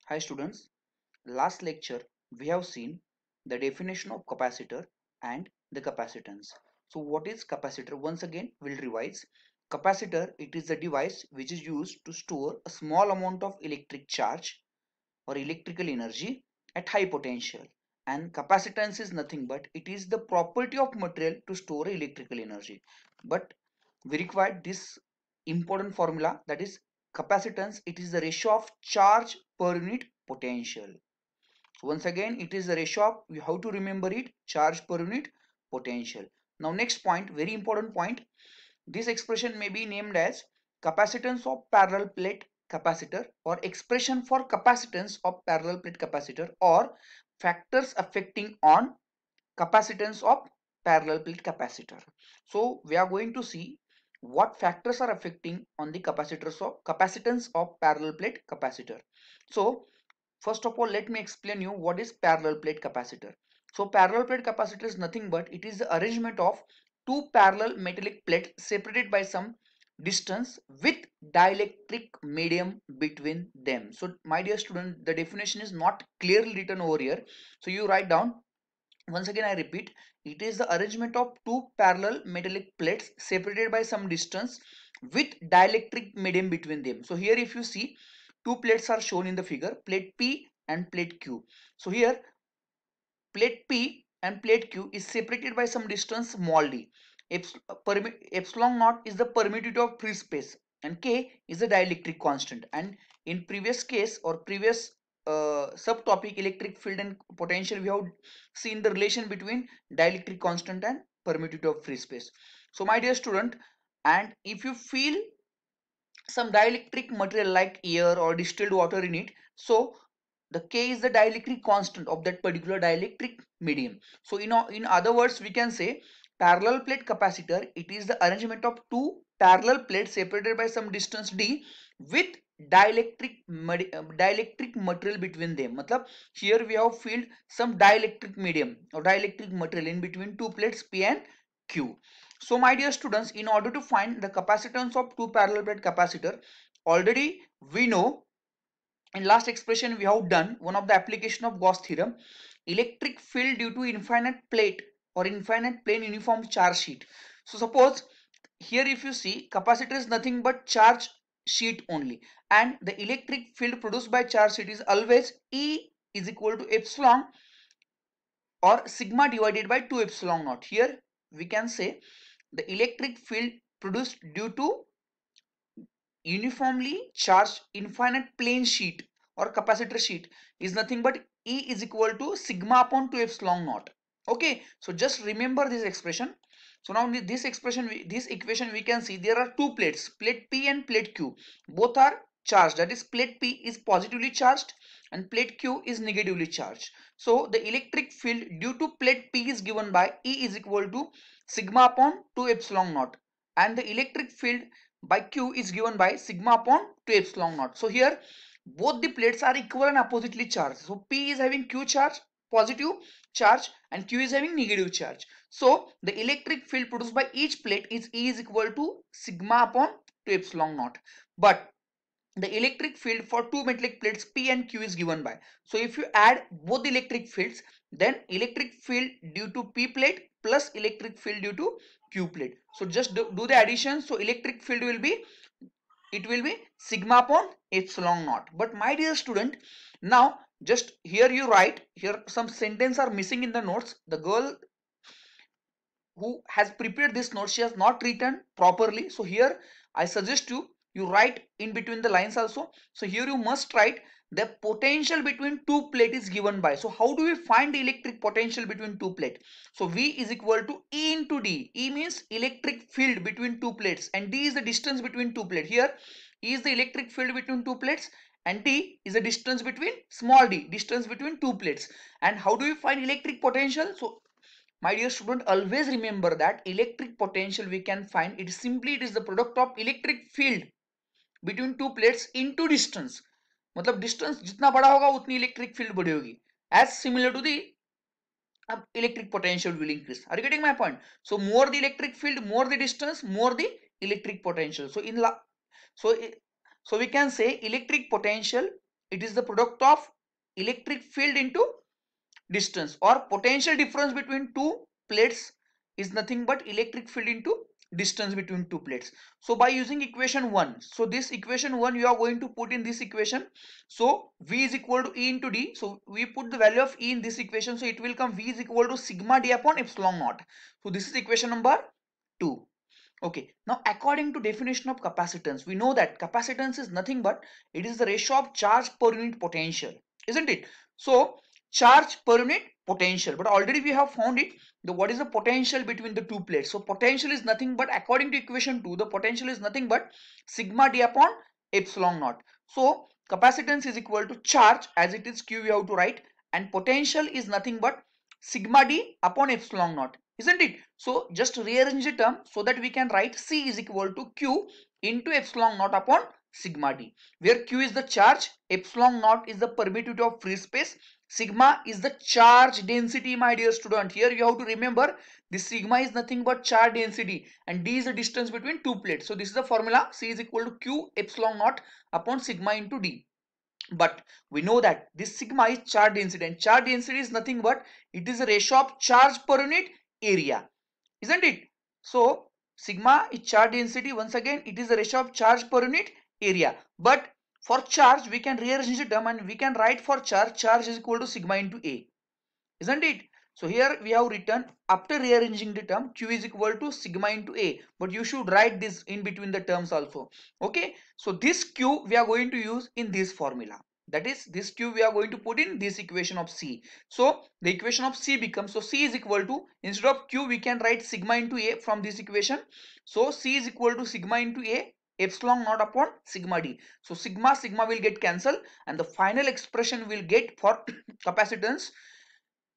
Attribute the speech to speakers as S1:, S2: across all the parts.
S1: Hi students, last lecture we have seen the definition of capacitor and the capacitance. So what is capacitor? Once again we'll revise. Capacitor, it is a device which is used to store a small amount of electric charge or electrical energy at high potential, and capacitance is nothing but it is the property of material to store electrical energy. But we require this important formula, that is capacitance. It is the ratio of charge per unit potential. So once again it is the ratio of, you have to remember it, charge per unit potential. Now next point, very important point, this expression may be named as capacitance of parallel plate capacitor, or expression for capacitance of parallel plate capacitor, or factors affecting on capacitance of parallel plate capacitor. So we are going to see what factors are affecting on the capacitance of parallel plate capacitor. So first of all, let me explain you what is parallel plate capacitor. So parallel plate capacitor is nothing but it is the arrangement of two parallel metallic plates separated by some distance with dielectric medium between them. So my dear student, the definition is not clearly written over here, so you write down. Once again I repeat, it is the arrangement of two parallel metallic plates separated by some distance with dielectric medium between them. So here if you see, two plates are shown in the figure, plate P and plate Q. So here plate P and plate Q is separated by some distance small d. Epsilon naught is the permittivity of free space and K is the dielectric constant. And in previous case or previous subtopic, electric field and potential, we have seen the relation between dielectric constant and permittivity of free space. So my dear student, and if you feel some dielectric material like air or distilled water in it, so the K is the dielectric constant of that particular dielectric medium. So in other words we can say parallel plate capacitor, it is the arrangement of two parallel plates separated by some distance d with dielectric material between them. Matlab here we have filled some dielectric medium or dielectric material in between two plates P and Q. So my dear students, in order to find the capacitance of two parallel plate capacitor, already we know in last expression we have done one of the application of Gauss theorem, electric field due to infinite plate or infinite plane uniform charge sheet. So suppose here if you see, capacitor is nothing but charge sheet only, and the electric field produced by charge sheet is always E is equal to epsilon or sigma divided by 2 epsilon naught. Here we can say the electric field produced due to uniformly charged infinite plane sheet or capacitor sheet is nothing but E is equal to sigma upon 2 epsilon naught. Okay, so just remember this expression. So now this expression, this equation, we can see there are two plates, plate P and plate Q. Both are charged, that is plate P is positively charged and plate Q is negatively charged. So the electric field due to plate P is given by E is equal to sigma upon 2 epsilon naught, and the electric field by Q is given by sigma upon 2 epsilon naught. So here both the plates are equal and oppositely charged. So P is having Q charge, positive charge, and Q is having negative charge. So the electric field produced by each plate is E is equal to sigma upon 2 epsilon naught. But the electric field for two metallic plates P and Q is given by. So if you add both the electric fields, then electric field due to P plate plus electric field due to Q plate. So just do the addition. So electric field will be, it will be sigma upon epsilon naught. But my dear student, now just here you write, here some sentence are missing in the notes. The girl who has prepared this note, she has not written properly. So here I suggest you write in between the lines also. So here you must write the potential between two plate is given by. So how do we find the electric potential between two plate? So V is equal to E into D. E means electric field between two plates and D is the distance between two plates. Here E is the electric field between two plates and D is the distance between small d, distance between two plates. And how do we find electric potential? So my dear student, always remember that electric potential we can find, it is the product of electric field between two plates into distance. मतलब distance जितना बड़ा होगा उतनी electric field बड़ी होगी. As similar to the electric potential will increase. Are you getting my point? So more the electric field, more the distance, more the electric potential. So so we can say electric potential it is the product of electric field into distance, or potential difference between two plates is nothing but electric field into distance between two plates. So by using equation 1, so this equation 1 you are going to put in this equation. So V is equal to E into D. So we put the value of E in this equation, so it will come V is equal to sigma D upon epsilon naught. So this is equation number 2. Okay, now according to definition of capacitance, we know that capacitance is nothing but it is the ratio of charge per unit potential, isn't it? So charge per unit potential, but already we have found it, the what is the potential between the two plates. So potential is nothing but, according to equation 2, the potential is nothing but sigma D upon epsilon naught. So capacitance is equal to charge, as it is Q we have to write, and potential is nothing but sigma D upon epsilon naught, isn't it? So just rearrange the term so that we can write C is equal to Q into epsilon naught upon sigma D, where Q is the charge, epsilon naught is the permittivity of free space, sigma is the charge density, my dear student. Here you have to remember this sigma is nothing but charge density and D is the distance between two plates. So this is the formula, C is equal to Q epsilon naught upon sigma into D. But we know that this sigma is charge density, and charge density is nothing but it is a ratio of charge per unit area, isn't it? So sigma is charge density. Once again, it is the ratio of charge per unit area. But for charge, we can rearrange the term and we can write for charge is equal to sigma into A, isn't it? So here we have written, after rearranging the term, Q is equal to sigma into A, but you should write this in between the terms also. Okay, so this Q we are going to use in this formula. That is, this Q we are going to put in this equation of C. So the equation of C becomes, so C is equal to, instead of Q we can write sigma into A from this equation. So C is equal to sigma into A epsilon naught upon sigma D. So sigma will get cancelled and the final expression will get for capacitance.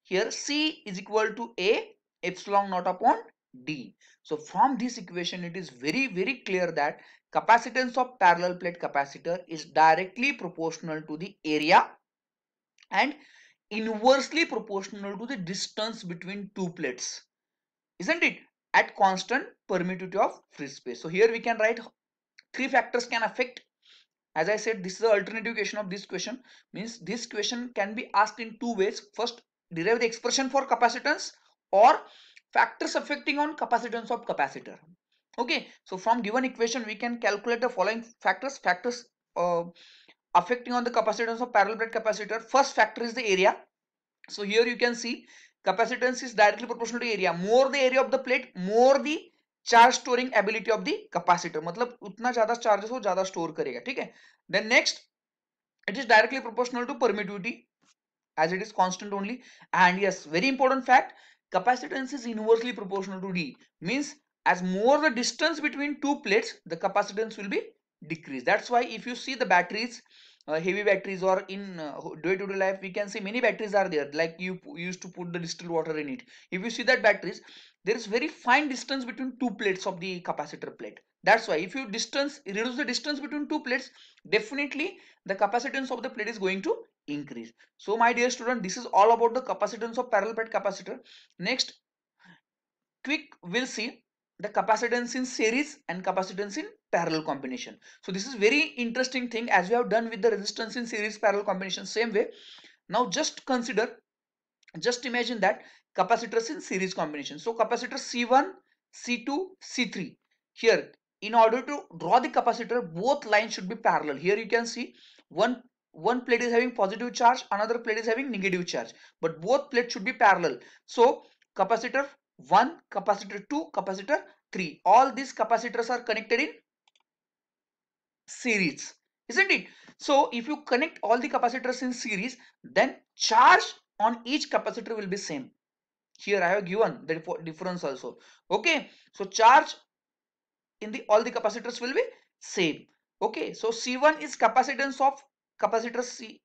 S1: Here C is equal to A epsilon naught upon D. So from this equation it is very clear that capacitance of parallel plate capacitor is directly proportional to the area and inversely proportional to the distance between two plates, isn't it, at constant permittivity of free space. So here we can write three factors can affect. As I said, this is the alternative question of this question, means this question can be asked in two ways. First, derive the expression for capacitance, or factors affecting on capacitance of capacitor. Okay, so from given equation we can calculate the following factors affecting on the capacitance of parallel plate capacitor. First factor is the area. So here you can see capacitance is directly proportional to area. More the area of the plate, more the charge storing ability of the capacitor, मतलब उतना ज्यादा charges हो ज्यादा store करेगा, ठीक है. Then next, it is directly proportional to permittivity as it is constant only. And yes, very important fact, capacitance is inversely proportional to D, means as more the distance between two plates, the capacitance will be decreased. That's why if you see the batteries, heavy batteries, or in day-to-day life we can see many batteries are there, like you used to put the distilled water in it. If you see that batteries, there is very fine distance between two plates of the capacitor plate. That's why if you reduce the distance between two plates, definitely the capacitance of the plate is going to increase. So my dear student, this is all about the capacitance of parallel plate capacitor. Next, quick we'll see the capacitance in series and capacitance in parallel combination. So this is very interesting thing, as we have done with the resistance in series parallel combination, same way. Now just imagine that capacitors in series combination. So capacitor C1, C2, C3. Here, in order to draw the capacitor, both lines should be parallel. Here you can see one plate is having positive charge, another plate is having negative charge, but both plates should be parallel. So capacitor 1, capacitor 2, capacitor 3, all these capacitors are connected in series, isn't it? So if you connect all the capacitors in series, then charge on each capacitor will be same. Here I have given the difference also. Okay, so charge in the all the capacitors will be same. Okay, so C1 is capacitance of capacitor C,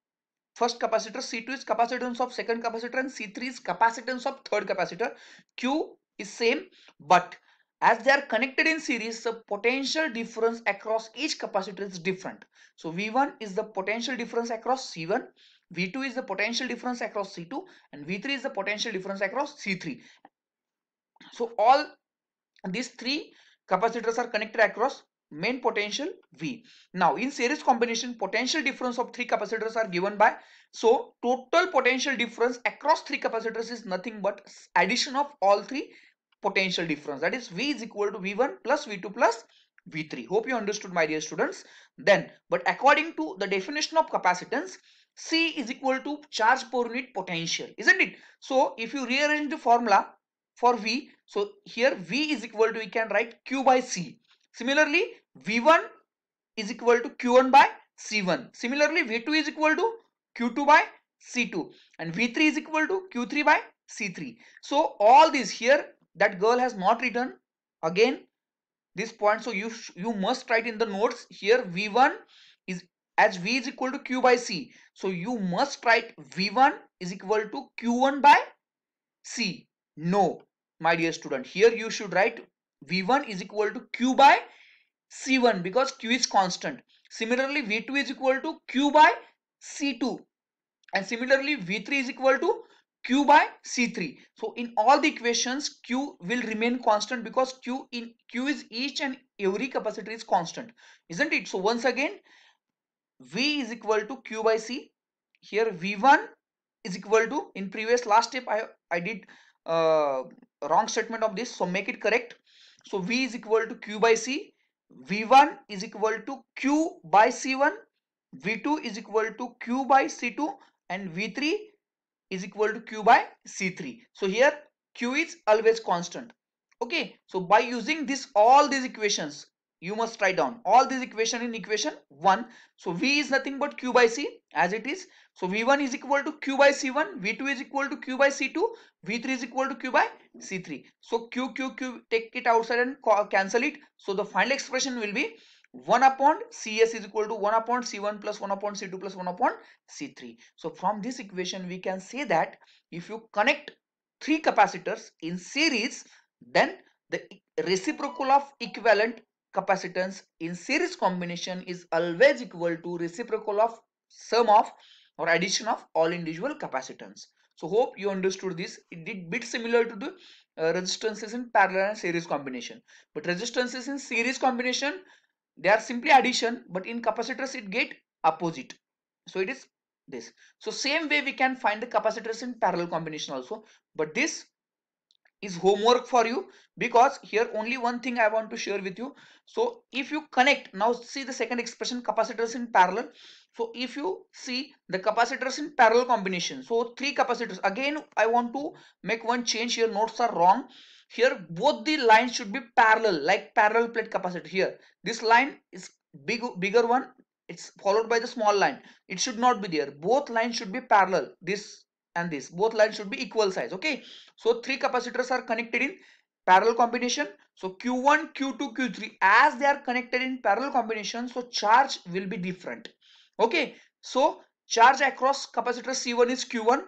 S1: first capacitor. C2 is capacitance of second capacitor, and C3 is capacitance of third capacitor. Q is same, but as they are connected in series, the potential difference across each capacitor is different. So V1 is the potential difference across C1, V2 is the potential difference across C2, and V3 is the potential difference across C3. So all these three capacitors are connected across main potential V. Now in series combination, potential difference of three capacitors are given by, so total potential difference across three capacitors is nothing but addition of all three potential difference, that is V is equal to V1 plus V2 plus V3. Hope you understood, my dear students. Then, but according to the definition of capacitance, C is equal to charge per unit potential, isn't it? So if you rearrange the formula for V, so here V is equal to, we can write Q by C. Similarly, V1 is equal to Q1 by C1. Similarly, V2 is equal to Q2 by C2, and V3 is equal to Q3 by C3. So all these here, that girl has not written again this point, so you must write in the notes here. V1 is, as V is equal to Q by C, so you must write V1 is equal to Q1 by C. No, my dear student, here you should write V1 is equal to Q by C1 because Q is constant. Similarly, V2 is equal to Q by C2, and similarly V3 is equal to Q by C3. So in all the equations, Q will remain constant because Q is each and every capacitor is constant, isn't it? So once again, V is equal to Q by C. Here V1 is equal to, in previous last step I did wrong statement of this, so make it correct. So V is equal to Q by C, V1 is equal to Q by C1, V2 is equal to Q by C2, and V3 is equal to Q by C3. So here Q is always constant. Okay, so by using this, all these equations, you must write down all these equation in equation 1. So V is nothing but Q by C as it is. So V1 is equal to Q by C1, V2 is equal to Q by C2, V3 is equal to Q by C3. So Q, take it outside and cancel it. So the final expression will be 1 upon Cs is equal to 1 upon C1 plus 1 upon C2 plus 1 upon C3. So from this equation we can say that if you connect three capacitors in series, then the reciprocal of equivalent capacitance in series combination is always equal to reciprocal of sum of or addition of all individual capacitance. So hope you understood this. It did bit similar to the resistances in parallel and series combination, but resistances in series combination, they are simply addition, but in capacitors it get opposite. So it is this. So same way we can find the capacitors in parallel combination also, but this is homework for you because here only one thing I want to share with you. So if you connect, now see the second expression, capacitors in parallel. So if you see the capacitors in parallel combination, so three capacitors, again I want to make one change here, notes are wrong. Here both the lines should be parallel, like parallel plate capacitor. Here this line is bigger one, it's followed by the small line, it should not be there. Both lines should be parallel, this and this, both lines should be equal size. Okay, so three capacitors are connected in parallel combination. So Q1, Q2, Q3, as they are connected in parallel combination, so charge will be different. Okay, so charge across capacitor C1 is Q1,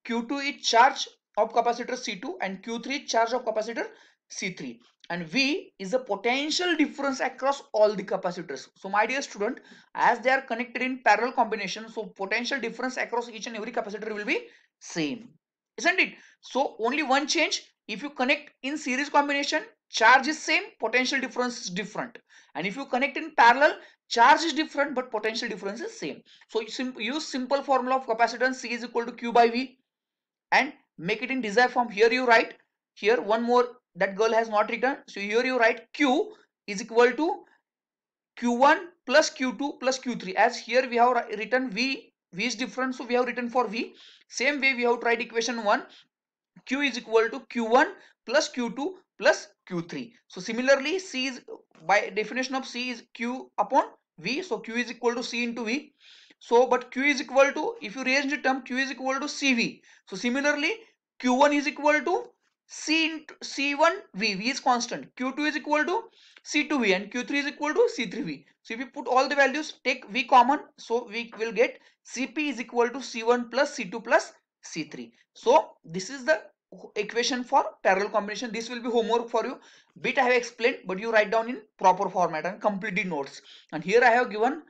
S1: Q2 is charge of capacitor C2, and Q3 charge of capacitor C3. And V is the potential difference across all the capacitors. So my dear student, as they are connected in parallel combination, so potential difference across each and every capacitor will be same, isn't it? So only one change, if you connect in series combination, charge is same, potential difference is different. And if you connect in parallel, charge is different but potential difference is same. So you use simple formula of capacitance, C is equal to Q by V, and make it in desired form. Here you write, here one more, that girl has not written, so here you write Q is equal to Q1 plus Q2 plus Q3. As here we have written V is different, so we have written for V. Same way we have tried equation 1, Q is equal to Q1 plus Q2 plus Q3. So similarly, C is, by definition of C is Q upon V. So Q is equal to C into V. So but Q is equal to, if you rearrange the term, Q is equal to CV. So similarly, Q1 is equal to C into C1 V. V is constant. Q2 is equal to C2V, and Q3 is equal to C3V. So if you put all the values, take V common, so we will get CP is equal to C1 plus C2 plus C3. So this is the equation for parallel combination. This will be homework for you. Bit I have explained, but you write down in proper format and complete the notes. And here I have given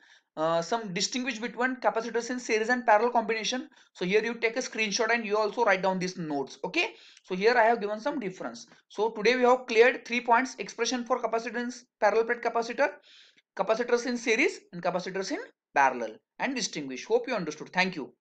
S1: some distinguish between capacitors in series and parallel combination. So here you take a screenshot and you also write down these notes. Okay, so here I have given some difference. So today we have cleared 3 points: expression for capacitance, parallel plate capacitor, capacitors in series and capacitors in parallel, and distinguish. Hope you understood. Thank you.